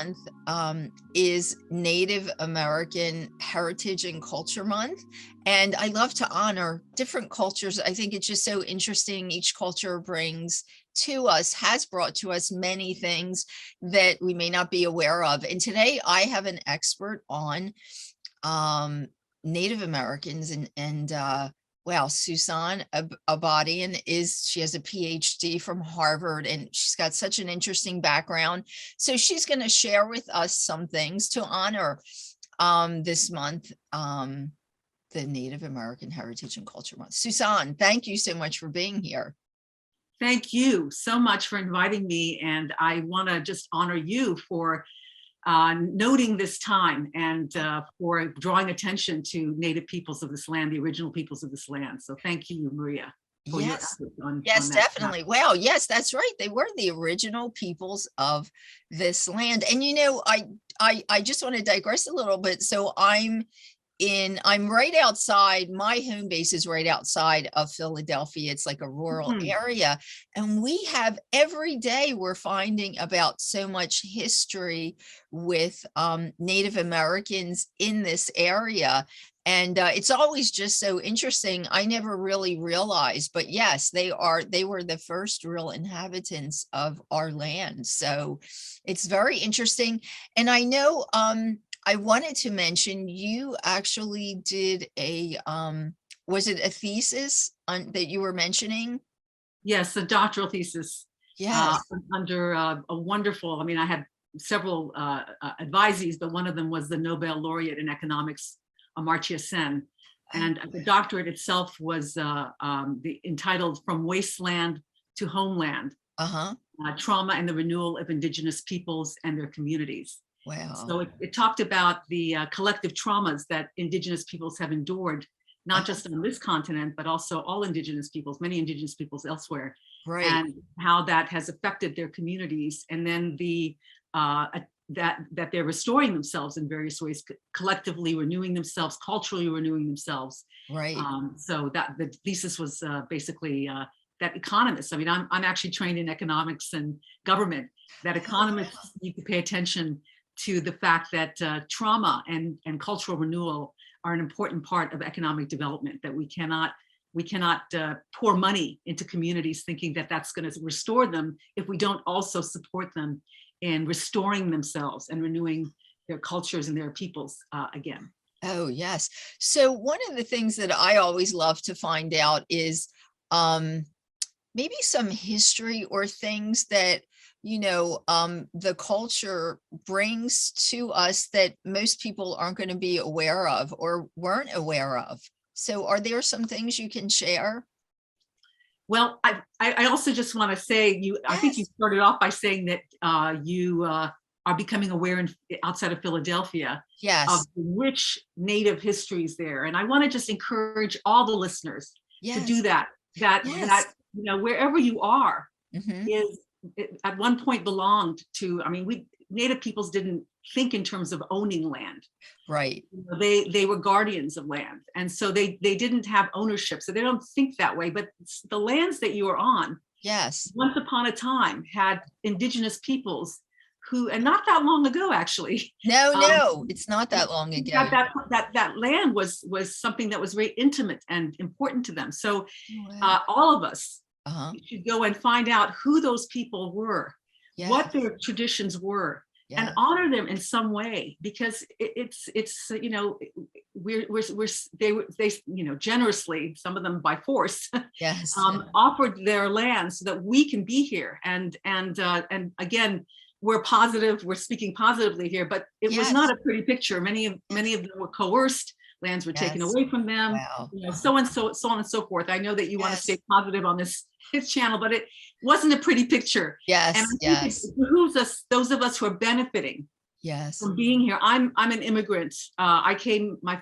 month is Native American Heritage and Culture Month. And I love to honor different cultures. I think it's just so interesting. Each culture brings to us, has brought to us many things that we may not be aware of. And today I have an expert on Native Americans and wow, Sousan Abadian she has a PhD from Harvard, and she's got such an interesting background. So she's going to share with us some things to honor this month, the Native American Heritage and Culture Month. Sousan, thank you so much for being here. Thank you so much for inviting me. And I want to just honor you for noting this time and for drawing attention to Native peoples of this land, the original peoples of this land. So thank you, Maria, for your effort on that. Definitely. Wow. Yes, that's right. They were the original peoples of this land. And, you know, I just want to digress a little bit. So I'm right outside, my home base is right outside of Philadelphia. It's like a rural area. And we have every day we're finding about so much history with Native Americans in this area. And it's always just so interesting. I never really realized, but yes, they were the first real inhabitants of our land. So it's very interesting. And I know, I wanted to mention you actually did a, was it a thesis that you were mentioning? Yes, a doctoral thesis. Yes. Under a wonderful, I mean, I had several advisees, but one of them was the Nobel laureate in economics, Amartya Sen. And the doctorate itself was entitled From Wasteland to Homeland, Trauma and the Renewal of Indigenous Peoples and Their Communities. Wow. So it talked about the collective traumas that Indigenous peoples have endured, not just on this continent, but also all Indigenous peoples, many Indigenous peoples elsewhere, right, and how that has affected their communities. And then that they're restoring themselves in various ways, collectively renewing themselves, culturally renewing themselves. Right. So that the thesis was basically that economists, I mean, I'm actually trained in economics and government, that economists need to pay attention to the fact that trauma and cultural renewal are an important part of economic development, that we cannot pour money into communities thinking that that's going to restore them if we don't also support them in restoring themselves and renewing their cultures and their peoples again. Oh, yes. So one of the things that I always love to find out is maybe some history or things that, you know, the culture brings to us that most people aren't going to be aware of or weren't aware of. So are there some things you can share? Well, I also just want to say, I think you started off by saying that you are becoming aware outside of Philadelphia of the rich Native histories there. And I want to just encourage all the listeners to do that, that, you know, wherever you are is at one point belonged to, I mean, Native peoples didn't think in terms of owning land. Right. You know, they were guardians of land. And so they didn't have ownership. So they don't think that way. But the lands that you are on, once upon a time had Indigenous peoples who, and not that long ago, actually. No, it's not that long ago. That land was something that was very intimate and important to them. So all of us should go and find out who those people were, what their traditions were, and honor them in some way, because it's you know, they you know, generously, some of them by force, offered their land so that we can be here. And again, we're speaking positively here, but it was not a pretty picture. Many of them were coerced. Lands were taken away from them, you know, so on and so forth. I know that you want to stay positive on this channel, but it wasn't a pretty picture. And I think it behooves us, those of us who are benefiting from being here. I'm an immigrant. My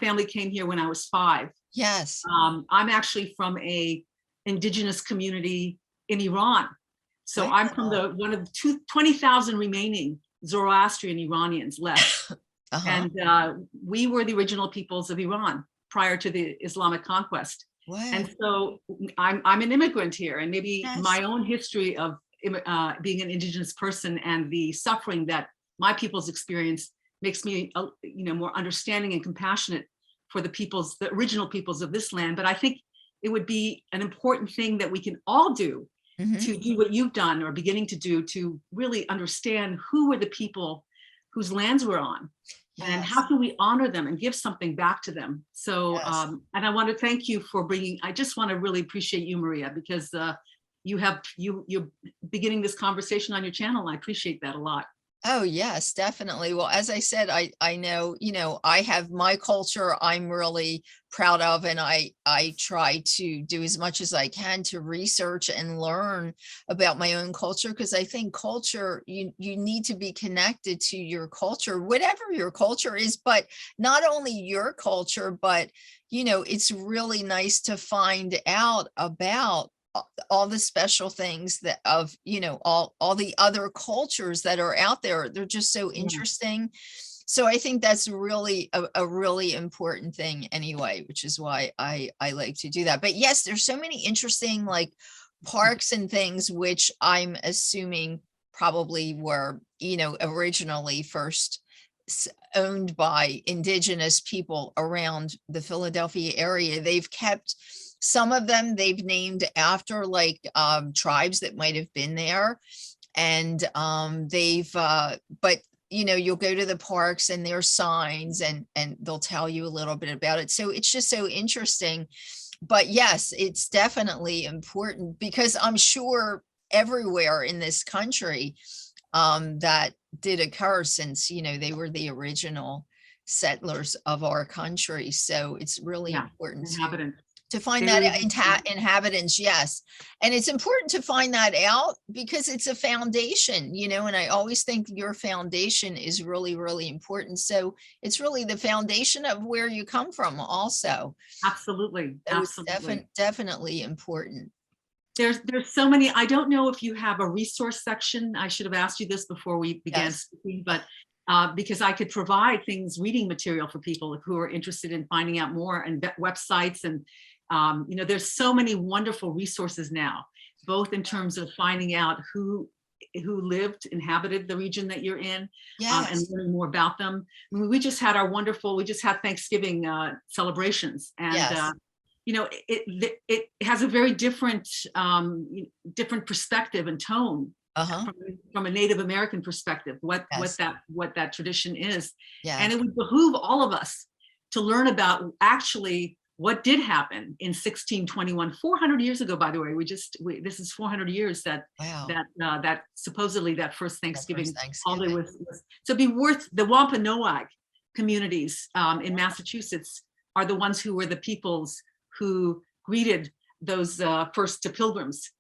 family came here when I was 5. I'm actually from a Indigenous community in Iran. So I'm from one of the 20,000 remaining Zoroastrian Iranians left. And we were the original peoples of Iran prior to the Islamic conquest. And so I'm an immigrant here, and maybe my own history of being an Indigenous person and the suffering that my people's experience makes me, more understanding and compassionate for the original peoples of this land. But I think it would be an important thing that we can all do to do what you've done or beginning to do, to really understand who were the people whose lands we're on. Yes. And how can we honor them and give something back to them? So, yes. And I want to thank you for I just want to really appreciate you, Maria, because you're beginning this conversation on your channel. I appreciate that a lot. Oh, yes, definitely. Well, as I said, I know, I have my culture I'm really proud of, and I try to do as much as I can to research and learn about my own culture, because I think culture, you need to be connected to your culture, whatever your culture is, but not only your culture, but, it's really nice to find out about all the special things that all the other cultures that are out there. They're just so interesting. So I think that's really a really important thing anyway, which is why I like to do that. But yes, there's so many interesting like parks and things, which I'm assuming probably were, originally first owned by indigenous people around the Philadelphia area. They've kept some of them, they've named after like tribes that might have been there. And but you'll go to the parks and there's signs and they'll tell you a little bit about it. So it's just so interesting. But yes, it's definitely important, because I'm sure everywhere in this country that did occur, since, they were the original settlers of our country. So it's really important to find that inhabitants. Yes. And it's important to find that out, because it's a foundation, and I always think your foundation is really, really important. So it's really the foundation of where you come from also. Absolutely. So absolutely. It's definitely important. There's so many. I don't know if you have a resource section. I should have asked you this before we began speaking, but because I could provide reading material for people who are interested in finding out more, and websites, and there's so many wonderful resources now, both in terms of finding out who inhabited the region that you're in, and learning more about them. I mean, we just had Thanksgiving celebrations, and it has a very different perspective and tone from a Native American perspective, what that tradition is. And it would behoove all of us to learn about actually what did happen in 1621, 400 years ago, by the way. This is 400 years that supposedly that first Thanksgiving holiday was. So it'd be worth, the Wampanoag communities in Massachusetts are the ones who were the peoples who greeted those first pilgrims,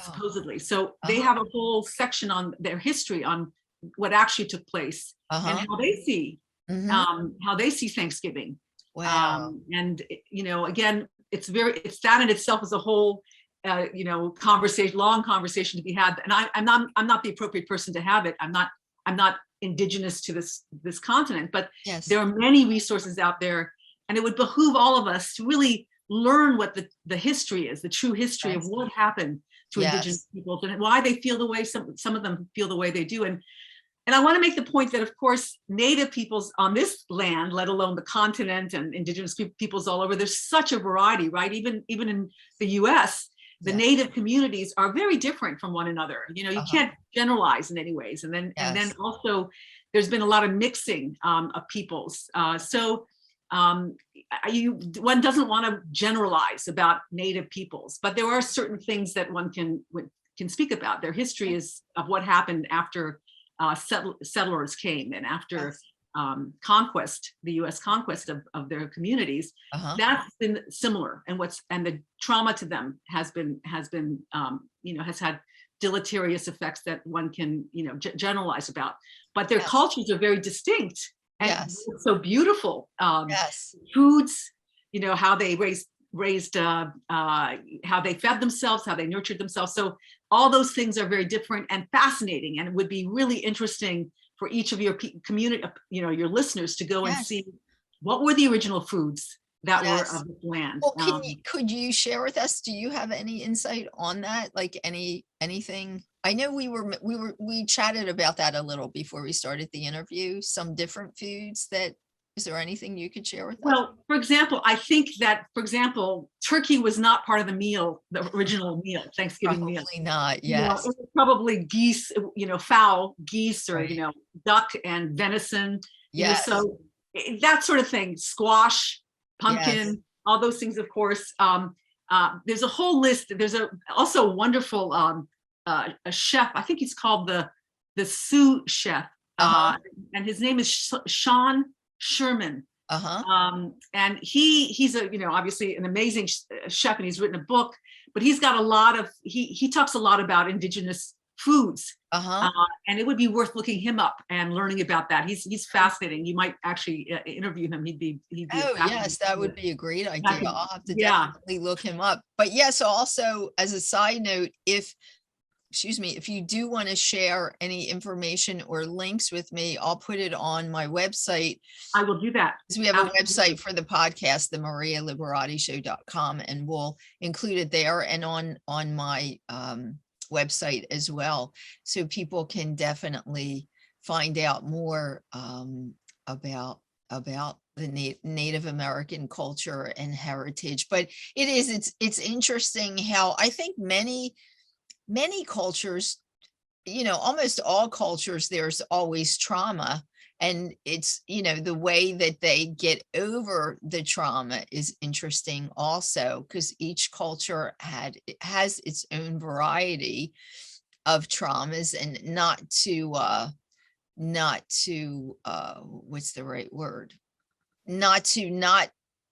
supposedly. So they have a whole section on their history, on what actually took place, and how they see Thanksgiving. Wow. And again, it's that in itself is a whole long conversation to be had. And I'm not the appropriate person to have it. I'm not indigenous to this continent, but there are many resources out there. And it would behoove all of us to really learn what the history is, the true history of what happened to indigenous peoples, and why they feel the way some of them feel the way they do. And I want to make the point that, of course, Native peoples on this land, let alone the continent, and indigenous peoples all over, there's such a variety, right? Even in the US, the Native communities are very different from one another. You can't generalize in any ways. And then also there's been a lot of mixing of peoples. One doesn't want to generalize about Native peoples, but there are certain things that one can speak about. Their history is of what happened after settlers came, and after conquest, the U.S. conquest of their communities. That's been similar, and the trauma to them has had deleterious effects that one can generalize about. But their cultures are very distinct. And it's so beautiful. Foods, how they raised how they fed themselves, how they nurtured themselves. So all those things are very different and fascinating. And it would be really interesting for each of your community, your listeners, to go and see what were the original foods that were of the land. Well, could you share with us? Do you have any insight on that? Like anything? I know we chatted about that a little before we started the interview, some different foods that, is there anything you could share with us? Well, for example, I think that, for example, turkey was not part of the meal, the original meal, Thanksgiving meal. Probably not, You know, yes. it was probably geese, fowl, geese, or, Right. duck and venison, Yes. so that sort of thing, squash, pumpkin, Yes. all those things, of course. There's a whole list. There's also a wonderful a chef, I think he's called the Sioux chef, and his name is Sean Sherman. And he's a, obviously an amazing chef, and he's written a book, but he's got a lot of, he talks a lot about indigenous foods. And it would be worth looking him up and learning about that. He's fascinating. You might actually interview him. He'd be Oh, yes, that would be a great idea. I'll have to definitely look him up. But yes, also as a side note, if you do want to share any information or links with me, I'll put it on my website. I will do that. Because we have a website for the podcast, the marialiberatishow.com, and we'll include it there and on my website as well. So people can definitely find out more about the Native American culture and heritage. But it's interesting how I think many cultures, almost all cultures, there's always trauma, and it's, the way that they get over the trauma is interesting also, because each culture has its own variety of traumas, and not to what's the right word, not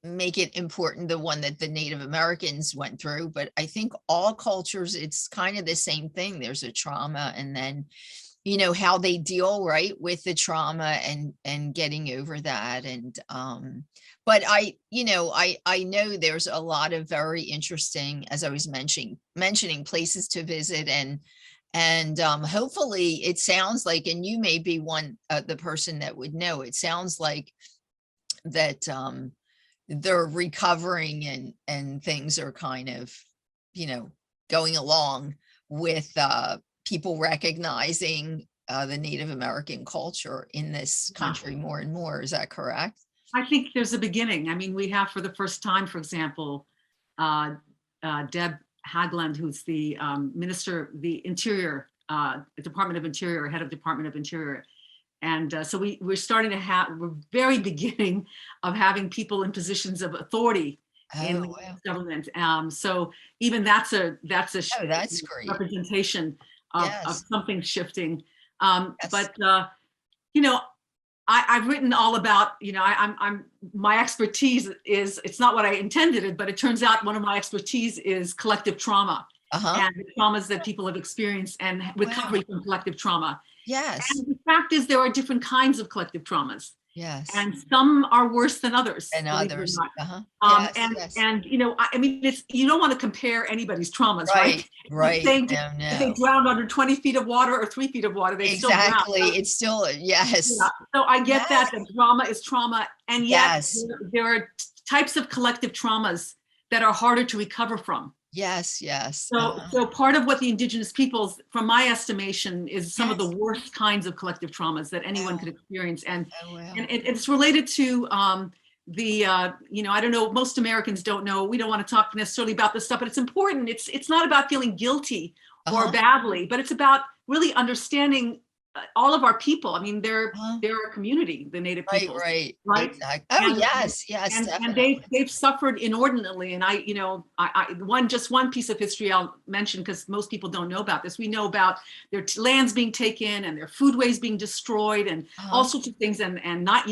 make it important, the one that the Native Americans went through. But I think all cultures, it's kind of the same thing. There's a trauma, and then how they deal with the trauma and getting over that. And but I know there's a lot of very interesting, as I was mentioning places to visit, and hopefully it sounds like, and you may be the person that would know, it sounds like that they're recovering and things are kind of, going along with people recognizing the Native American culture in this country more and more. Is that correct? I think there's a beginning. I mean, we have for the first time, for example, Deb Haaglund, who's the Minister, the Interior, Department of Interior, head of Department of Interior. And so we're starting to we're very beginning of having people in positions of authority in the government. So even that's great representation of something shifting. But I've written all about, I'm my expertise is, it's not what I intended it, but it turns out one of my expertise is collective trauma and the traumas that people have experienced and recovery from collective trauma. Yes. And the fact is, there are different kinds of collective traumas. Yes. And some are worse than others. And others. And I mean, you don't want to compare anybody's traumas, right? Right. If they drowned under 20 feet of water or 3 feet of water, they still drown. It's still, yes. Yeah. So I get that trauma is trauma. And yet there are types of collective traumas that are harder to recover from. Yes. So part of what the indigenous peoples, from my estimation, is some of the worst kinds of collective traumas that anyone could experience. And it's related to I don't know, most Americans don't know, we don't want to talk necessarily about this stuff, but it's important. It's not about feeling guilty or badly, but it's about really understanding all of our people. I mean, they're a community, the Native people, right? Exactly. Oh, yes, and they've suffered inordinately. And one piece of history I'll mention, because most people don't know about this. We know about their lands being taken and their foodways being destroyed and all sorts of things, and not,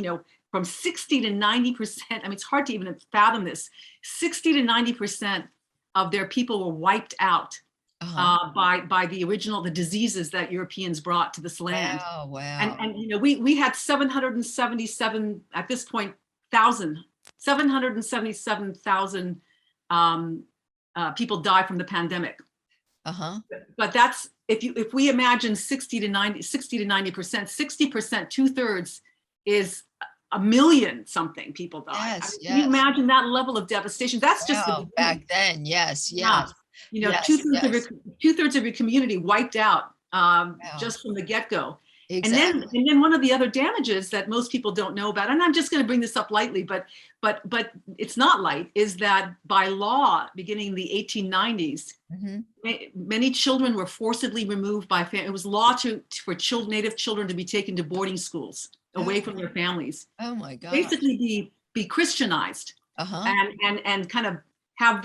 from 60 to 90%. I mean, it's hard to even fathom this. 60 to 90% of their people were wiped out. By the diseases that Europeans brought to this land. Wow. And we had 777 at this point, 777,000 people die from the pandemic. But that's, if we imagine 60 to 90%, 60%, 2/3 is 1 million something people die. Can you imagine that level of devastation? That's just back then. Yes. you know, Yes, yes. two-thirds of your community wiped out Wow. just from the get-go. Exactly. And then one of the other damages that most people don't know about, and I'm just going to bring this up lightly, but it's not light, is that by law, beginning in the 1890s, many children were forcibly removed by family. It was law for Native children to be taken to boarding schools away from their families. Oh my God. Basically be Christianized and kind of have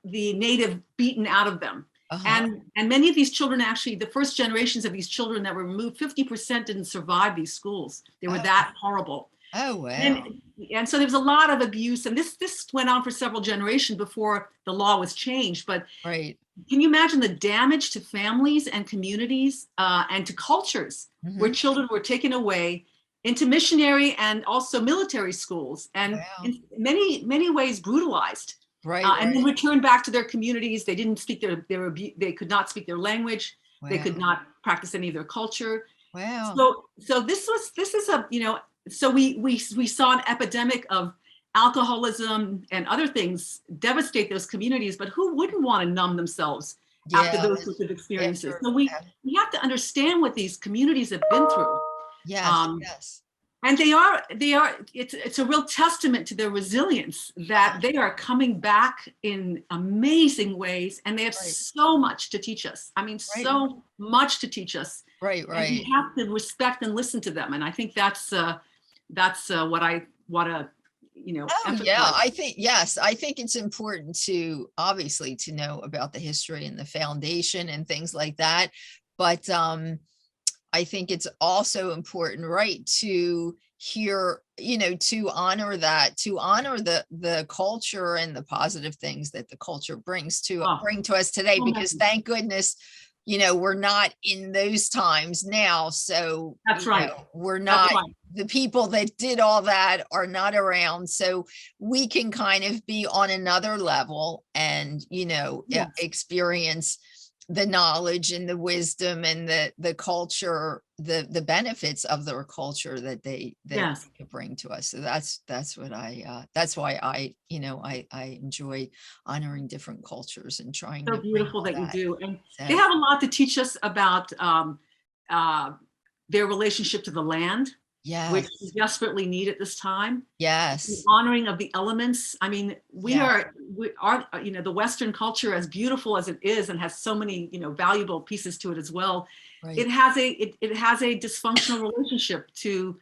the native beaten out of them. And many of these children, actually, the first generations of these children that were removed, 50% didn't survive these schools. They were that horrible. Oh, wow. And so there was a lot of abuse, and this went on for several generations before the law was changed. But can you imagine the damage to families and communities and to cultures where children were taken away into missionary and also military schools, and in many ways brutalized. And then returned back to their communities. They didn't speak they could not speak their language. They could not practice any of their culture. So this is a, you know, so we saw an epidemic of alcoholism and other things devastate those communities, but who wouldn't want to numb themselves after those sorts of experiences? So we have to understand what these communities have been through. Yes. And they are, it's a real testament to their resilience that they are coming back in amazing ways, and they have so much to teach us. I mean, so much to teach us. And we have to respect and listen to them. And I think that's what I want to, you know, emphasize. I think it's important to obviously to know about the history and the foundation and things like that. But I think it's also important, to hear, you know, to honor the culture and the positive things that the culture brings to us today, because thank goodness, you know, we're not in those times now. So we're not, the people that did all that are not around. So we can kind of be on another level and, you know, experience the knowledge and the wisdom and the culture, the benefits of their culture that they bring to us. So that's what that's why I, you know, I enjoy honoring different cultures and trying so to beautiful that you do. And they have a lot to teach us about their relationship to the land, which we desperately need at this time. The honoring of the elements. I mean, we are, you know, the Western culture, as beautiful as it is and has so many, you know, valuable pieces to it as well. It has a dysfunctional relationship to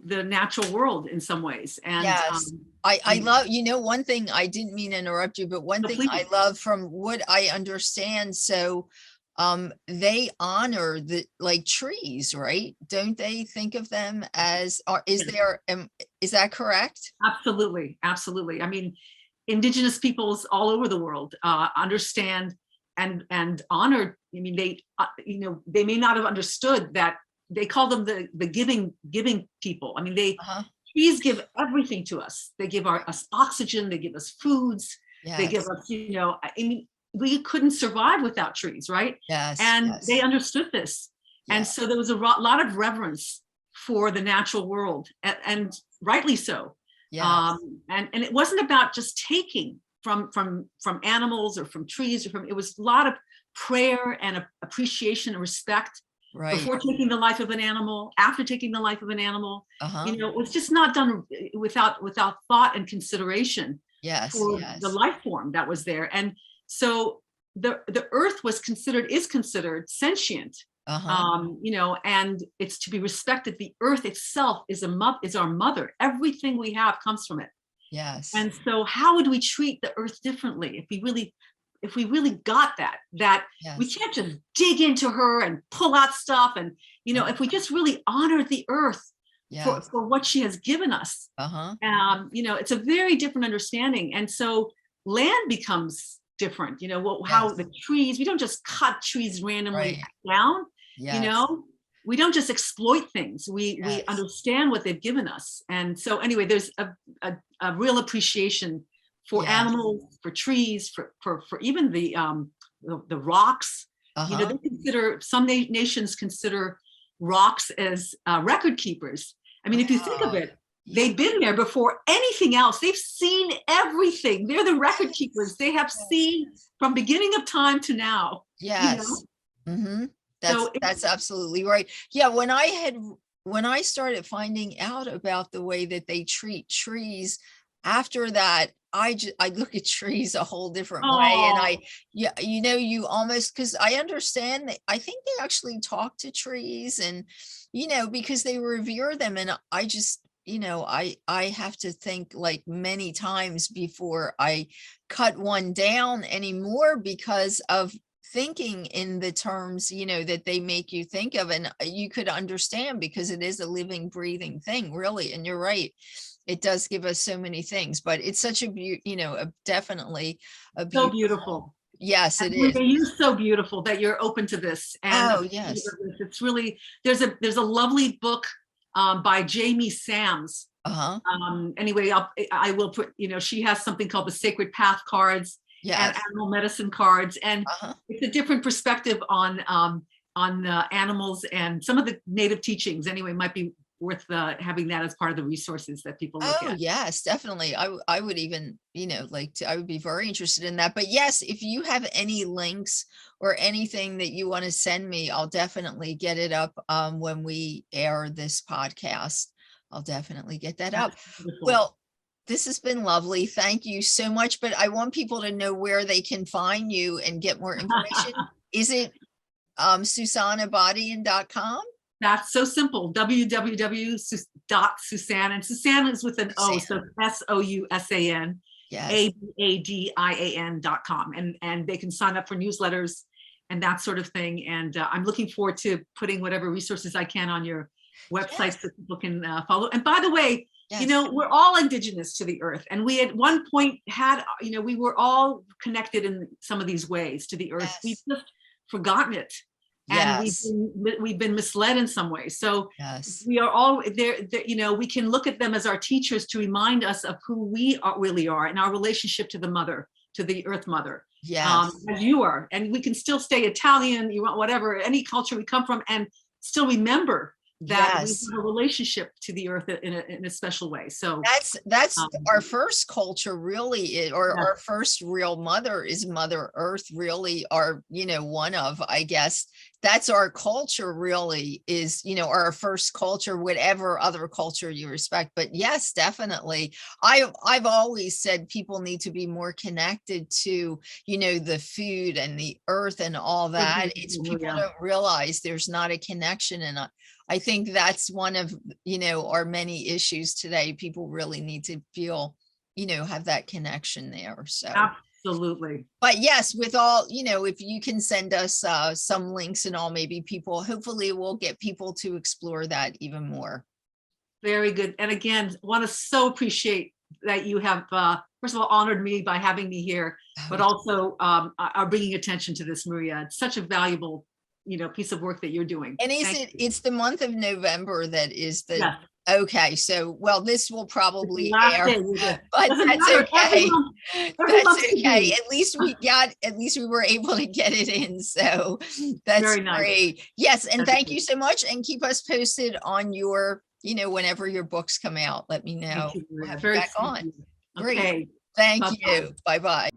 the natural world in some ways. And I love, you know, one thing, I didn't mean to interrupt you, but one thing I love from what I understand. So they honor the trees, right? Don't they think of them as, or is that correct? Absolutely. I mean, indigenous peoples all over the world understand and honor. I mean, they, you know, they may not have understood that. They call them the giving people. I mean, trees give everything to us. They give us oxygen. They give us foods. They give us, you know, I mean, we couldn't survive without trees, right? They understood this. And so there was a lot of reverence for the natural world, and rightly so. And it wasn't about just taking from animals or from trees, it was a lot of prayer and appreciation and respect before taking the life of an animal, after taking the life of an animal. You know, it was just not done without thought and consideration for the life form that was there. And so the earth is considered sentient, you know, and it's to be respected. The earth itself is our mother. Everything we have comes from it. And so how would we treat the earth differently if we really got that we can't just dig into her and pull out stuff, and, you know, if we just really honor the earth for what she has given us, you know, it's a very different understanding. And so land becomes different, you know, how the trees, we don't just cut trees randomly down, you know, we don't just exploit things. We understand what they've given us. And so anyway, there's a real appreciation for animals, for trees, for even the rocks. You know, they consider, some nations consider rocks as record keepers. I mean, if you think of it, They've been there before anything else. They've seen everything. They're the record keepers. They have seen from beginning of time to now. Yes. Mm-hmm. So That's absolutely right. Yeah. When I started finding out about the way that they treat trees, after that, I look at trees a whole different way. And you almost, because I understand that I think they actually talk to trees and, because they revere them. And I just, I have to think like many times before I cut one down anymore because of thinking in the terms, that they make you think of, and you could understand because it is a living, breathing thing, really. And you're right. It does give us so many things, but it's such definitely a so beautiful. Yes, it is. It is so beautiful that you're open to this. And yes. It's really, there's a lovely book by Jamie Sams. Anyway, I will put, she has something called the Sacred Path cards. And animal medicine cards, and it's a different perspective on animals, and some of the native teachings anyway might be worth having that as part of the resources that people look at. Yes, definitely. I would even, I would be very interested in that. But yes, if you have any links or anything that you want to send me, I'll definitely get it up when we air this podcast. I'll definitely get that up. Well, this has been lovely. Thank you so much. But I want people to know where they can find you and get more information. Is it SousanAbadian.com? That's so simple. www.Sousan, and Sousan is with an O, so SOUSAN, ABADIAN.com. And they can sign up for newsletters and that sort of thing. And I'm looking forward to putting whatever resources I can on your website so people can follow. And by the way, we're all indigenous to the earth. And we at one point had, we were all connected in some of these ways to the earth. We've just forgotten it. And we've been misled in some ways. So we are all there, we can look at them as our teachers to remind us of who we really are and our relationship to the mother, to the earth mother. As you are. And we can still stay Italian, you want whatever, any culture we come from, and still remember that we have a relationship to the earth in a special way. So that's our first culture, really, our first real mother is Mother Earth, really. Our, one of, I guess, that's our culture, really, is, our first culture, whatever other culture you respect. But yes, definitely. I've always said people need to be more connected to, the food and the earth and all that. It's people don't realize there's not a connection. And I think that's one of, our many issues today. People really need to feel, have that connection there. So absolutely. But yes, with all, if you can send us some links and all, maybe hopefully we'll get people to explore that even more. Very good. And again, want to so appreciate that you have, first of all, honored me by having me here, but also are bringing attention to this, Maria. It's such a valuable piece of work that you're doing. And it's the month of November that is the okay, so this will probably air, but that's okay. That's okay. At least we were able to get it in, so that's very nice. Great. Yes, and thank you so much, and keep us posted on your, whenever your books come out. Let me know. We'll have you back on. Great. Thank you. Bye-bye.